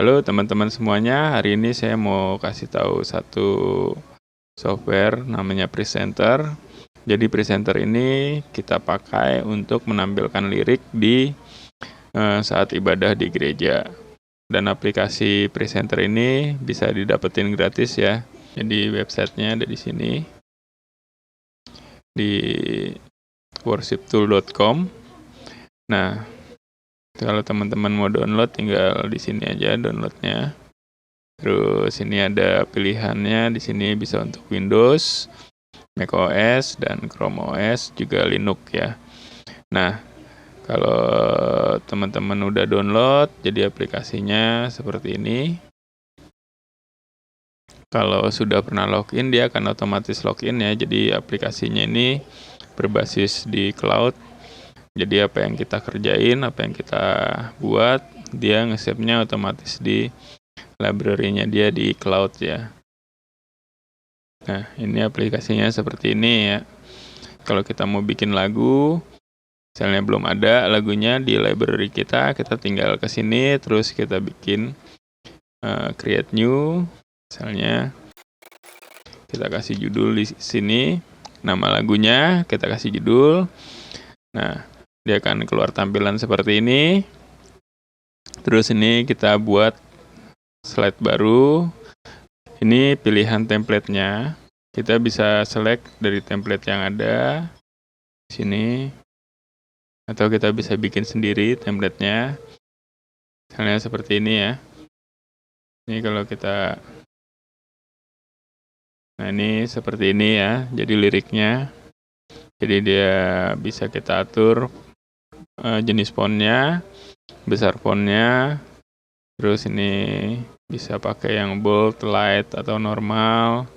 Halo teman-teman semuanya, hari ini saya mau kasih tahu satu software namanya Presenter. Jadi Presenter ini kita pakai untuk menampilkan lirik di saat ibadah di gereja. Dan aplikasi Presenter ini bisa didapetin gratis ya. Jadi websitenya ada di sini, di worshiptool.com. Nah, kalau teman-teman mau download, tinggal di sini aja downloadnya. Terus ini ada pilihannya, di sini bisa untuk Windows, macOS, dan Chrome OS, juga Linux ya. Nah, kalau teman-teman udah download, jadi aplikasinya seperti ini. Kalau sudah pernah login, dia akan otomatis login ya. Jadi aplikasinya ini berbasis di cloud. Jadi apa yang kita kerjain, apa yang kita buat, dia nge-save-nya otomatis di library-nya dia di cloud ya. Nah, ini aplikasinya seperti ini ya. Kalau kita mau bikin lagu, misalnya belum ada lagunya di library kita tinggal ke sini, terus kita bikin create new, misalnya kita kasih judul di sini, nama lagunya kita kasih judul. Nah, dia akan keluar tampilan seperti ini. Terus ini kita buat slide baru. Ini pilihan template-nya. Kita bisa select dari template yang ada di sini. Atau kita bisa bikin sendiri template-nya. Misalnya seperti ini ya. Ini kalau kita, nah ini seperti ini ya. Jadi liriknya. Jadi dia bisa kita atur jenis fontnya, besar fontnya. Terus ini bisa pakai yang bold, light, atau normal.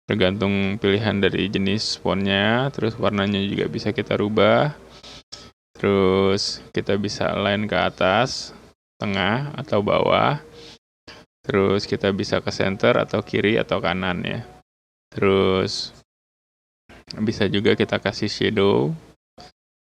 Tergantung pilihan dari jenis fontnya. Terus warnanya juga bisa kita rubah. Terus kita bisa align ke atas, tengah, atau bawah. Terus kita bisa ke center atau kiri atau kanan ya. Terus bisa juga kita kasih shadow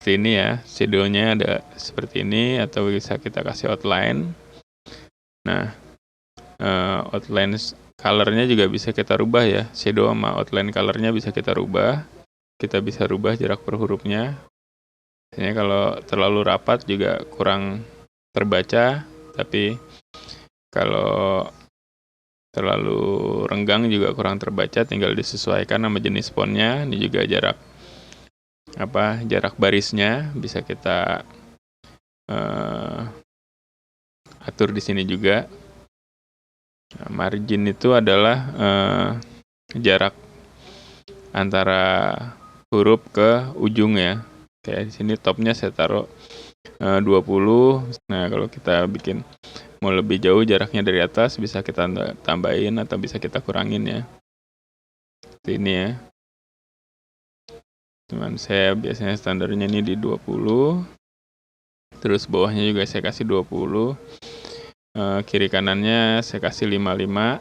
seperti ini ya. Shadow-nya ada seperti ini, atau bisa kita kasih outline. Nah, outline color-nya juga bisa kita rubah ya. Shadow sama outline color-nya bisa kita rubah. Kita bisa rubah jarak per hurufnya. Biasanya kalau terlalu rapat juga kurang terbaca, tapi kalau terlalu renggang juga kurang terbaca, tinggal disesuaikan sama jenis fontnya. Ini juga jarak barisnya bisa kita atur di sini juga. Nah, margin itu adalah jarak antara huruf ke ujung ya. Kayak di sini topnya saya taruh 20. Nah, kalau kita bikin mau lebih jauh jaraknya dari atas, bisa kita tambahin atau bisa kita kurangin ya. Seperti ini ya. Cuman saya biasanya standarnya ini di 20. Terus bawahnya juga saya kasih 20. Kiri kanannya saya kasih 55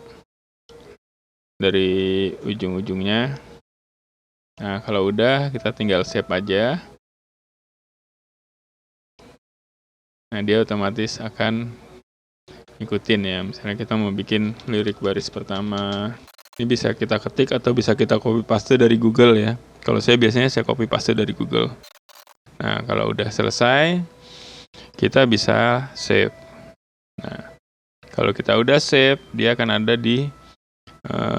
dari ujung-ujungnya. Nah, kalau udah kita tinggal save aja. Nah, dia otomatis akan ikutin ya. Misalnya kita mau bikin lirik baris pertama. Ini bisa kita ketik atau bisa kita copy paste dari Google ya. Kalau saya biasanya saya copy paste dari Google. Nah, kalau udah selesai, kita bisa save. Nah, kalau kita udah save, dia akan ada di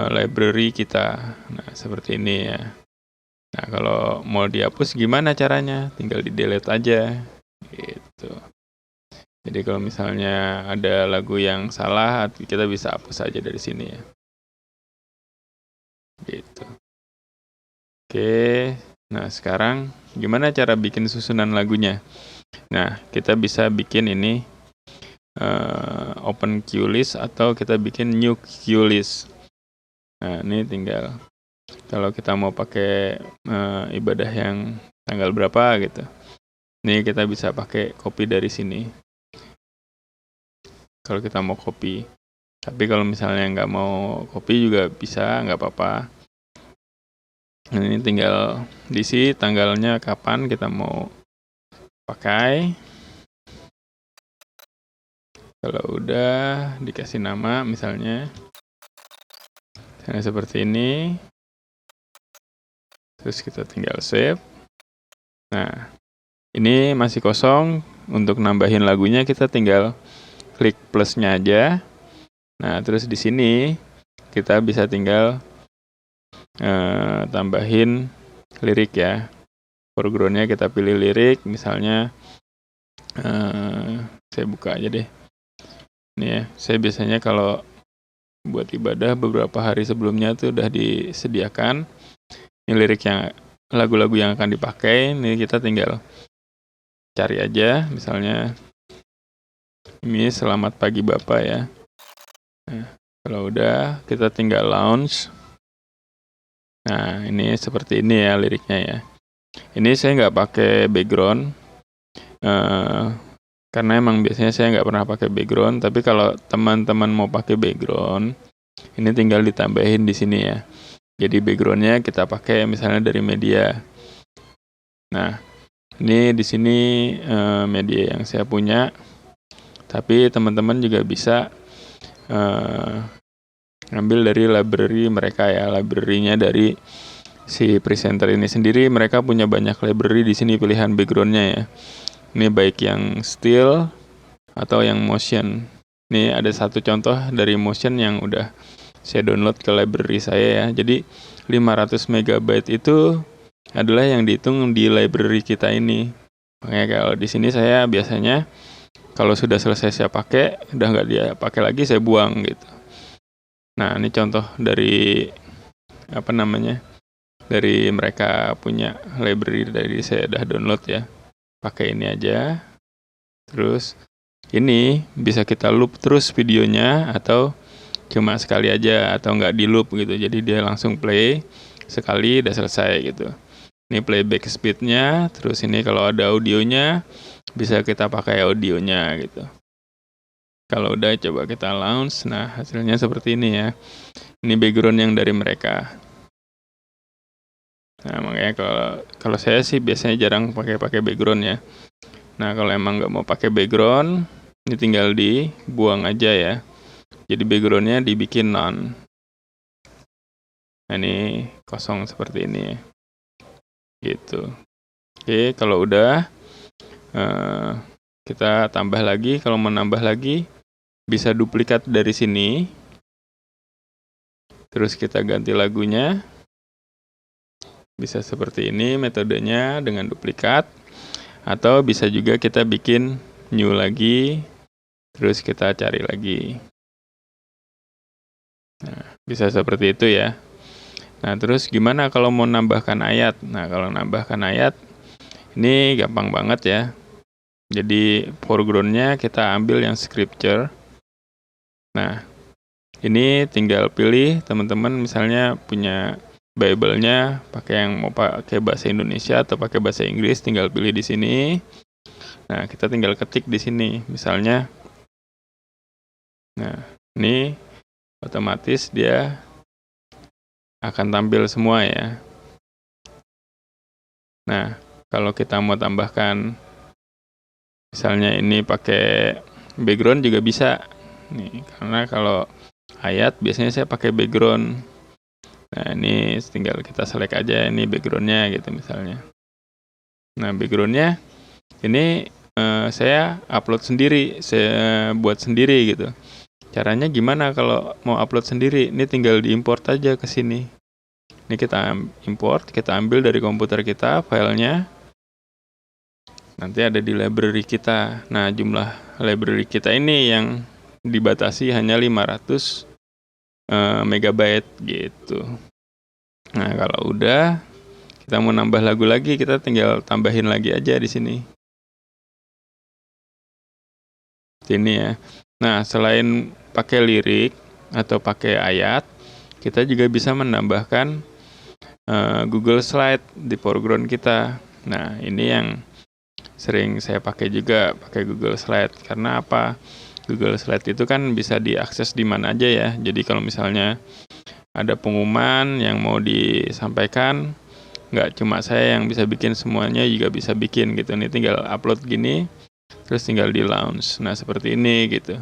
library kita. Nah, seperti ini ya. Nah, kalau mau dihapus gimana caranya? Tinggal di delete aja. Gitu. Jadi kalau misalnya ada lagu yang salah, kita bisa hapus aja dari sini ya. Gitu. Oke, nah sekarang gimana cara bikin susunan lagunya? Nah, kita bisa bikin ini open queue list atau kita bikin new queue list. Nah, ini tinggal kalau kita mau pakai ibadah yang tanggal berapa gitu. Ini kita bisa pakai copy dari sini. Kalau kita mau copy. Tapi kalau misalnya nggak mau copy juga bisa, nggak apa-apa. Nah, ini tinggal diisi tanggalnya kapan kita mau pakai. Kalau udah dikasih nama misalnya seperti ini, terus kita tinggal save. Nah, ini masih kosong. Untuk nambahin lagunya kita tinggal klik plusnya aja. Nah, terus di sini kita bisa tinggal tambahin lirik ya. Foregroundnya kita pilih lirik, misalnya saya buka aja deh. Ini ya, saya biasanya kalau buat ibadah beberapa hari sebelumnya tuh udah disediakan ini lirik yang lagu-lagu yang akan dipakai. Ini kita tinggal cari aja, misalnya ini Selamat Pagi Bapak ya. Nah, kalau udah kita tinggal launch. Nah, ini seperti ini ya liriknya ya. Ini saya nggak pakai background karena emang biasanya saya nggak pernah pakai background. Tapi kalau teman-teman mau pakai background, ini tinggal ditambahin di sini ya. Jadi backgroundnya kita pakai misalnya dari media. Nah, ini di sini media yang saya punya. Tapi teman-teman juga bisa ngambil dari library mereka ya, library-nya dari si presenter ini sendiri. Mereka punya banyak library di sini pilihan backgroundnya ya. Ini baik yang still atau yang motion. Ini ada satu contoh dari motion yang udah saya download ke library saya ya. Jadi 500 MB itu adalah yang dihitung di library kita ini. Makanya kalau di sini saya biasanya kalau sudah selesai saya pakai, udah nggak dia pakai lagi, saya buang gitu. Nah, ini contoh dari dari mereka punya library dari saya udah download ya. Pakai ini aja. Terus ini bisa kita loop terus videonya atau cuma sekali aja atau nggak di loop gitu. Jadi dia langsung play sekali udah selesai gitu. Ini playback speednya. Terus ini kalau ada audionya bisa kita pakai audionya gitu. Kalau udah coba kita launch. Nah, hasilnya seperti ini ya. Ini background yang dari mereka. Nah, makanya kalau saya sih biasanya jarang pakai background ya. Nah, kalau emang nggak mau pakai background, ini tinggal dibuang aja ya. Jadi backgroundnya dibikin none. Nah, ini kosong seperti ini. Gitu. Oke, kalau udah kita tambah lagi. Kalau mau nambah lagi, bisa duplikat dari sini. Terus kita ganti lagunya. Bisa seperti ini metodenya dengan duplikat. Atau bisa juga kita bikin new lagi. Terus kita cari lagi. Nah, bisa seperti itu ya. Nah, terus gimana kalau mau nambahkan ayat? Nah, kalau nambahkan ayat, ini gampang banget ya. Jadi, foreground-nya kita ambil yang scripture. Nah, ini tinggal pilih, teman-teman misalnya punya Bible-nya, pakai yang mau pakai bahasa Indonesia atau pakai bahasa Inggris, tinggal pilih di sini. Nah, kita tinggal ketik di sini, misalnya. Nah, ini otomatis dia akan tampil semua ya. Nah, kalau kita mau tambahkan misalnya ini pakai background juga bisa. Nih, karena kalau ayat biasanya saya pakai background. Nah, ini tinggal kita select aja ini backgroundnya gitu misalnya. Nah, backgroundnya ini saya upload sendiri, saya buat sendiri gitu. Caranya gimana kalau mau upload sendiri? Ini tinggal diimport aja ke sini. Ini kita import, kita ambil dari komputer kita filenya. Nanti ada di library kita. Nah, jumlah library kita ini yang dibatasi hanya 500 megabyte gitu. Nah, kalau udah kita mau nambah lagu lagi, kita tinggal tambahin lagi aja di sini. Sini ya. Nah, selain pakai lirik atau pakai ayat, kita juga bisa menambahkan Google Slide di foreground kita. Nah, ini yang sering saya pakai juga, pakai Google Slide. Karena apa? Google Slide itu kan bisa diakses di mana aja ya. Jadi kalau misalnya ada pengumuman yang mau disampaikan, nggak cuma saya yang bisa bikin, semuanya juga bisa bikin gitu. Ini tinggal upload gini, terus tinggal di launch. Nah, seperti ini gitu.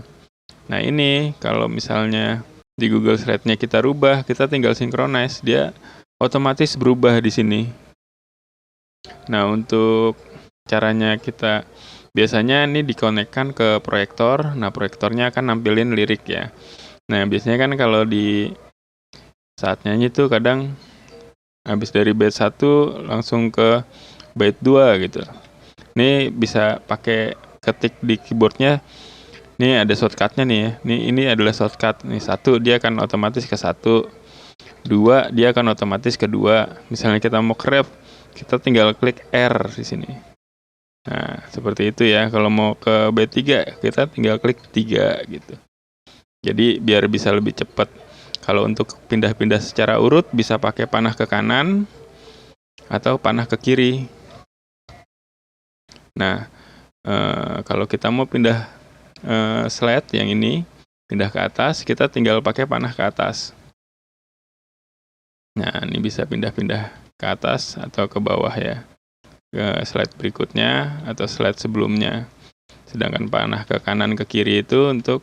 Nah, ini kalau misalnya di Google Slide-nya kita rubah, kita tinggal synchronize, dia otomatis berubah di sini. Nah, untuk caranya kita biasanya ini dikonekkan ke proyektor. Nah, proyektornya akan nampilin lirik ya. Nah, biasanya kan kalau di saat nyanyi tuh kadang habis dari bait 1 langsung ke bait 2 gitu. Ini bisa pakai ketik di keyboardnya. Ini ada shortcutnya nih ya. Ini adalah shortcut. Nih 1 dia akan otomatis ke 1. 2 dia akan otomatis ke 2. Misalnya kita mau ke ref, kita tinggal klik R di sini. Nah, seperti itu ya. Kalau mau ke bait 3, kita tinggal klik 3 gitu. Jadi biar bisa lebih cepat. Kalau untuk pindah-pindah secara urut bisa pakai panah ke kanan atau panah ke kiri. Nah, kalau kita mau pindah slide yang ini, pindah ke atas, kita tinggal pakai panah ke atas. Nah, ini bisa pindah-pindah ke atas atau ke bawah ya, ke slide berikutnya atau slide sebelumnya. Sedangkan panah ke kanan ke kiri itu untuk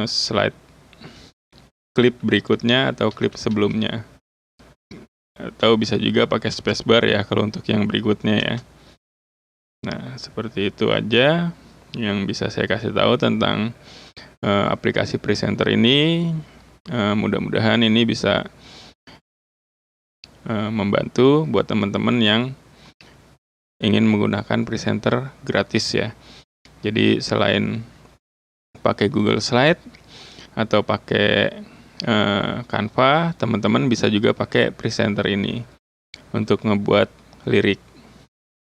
slide klip berikutnya atau klip sebelumnya. Atau bisa juga pakai spacebar ya kalau untuk yang berikutnya ya. Nah, seperti itu aja yang bisa saya kasih tahu tentang aplikasi presenter ini. Mudah-mudahan ini bisa membantu buat teman-teman yang ingin menggunakan presenter gratis ya. Jadi selain pakai Google Slide atau pakai Canva, teman-teman bisa juga pakai presenter ini untuk ngebuat lirik.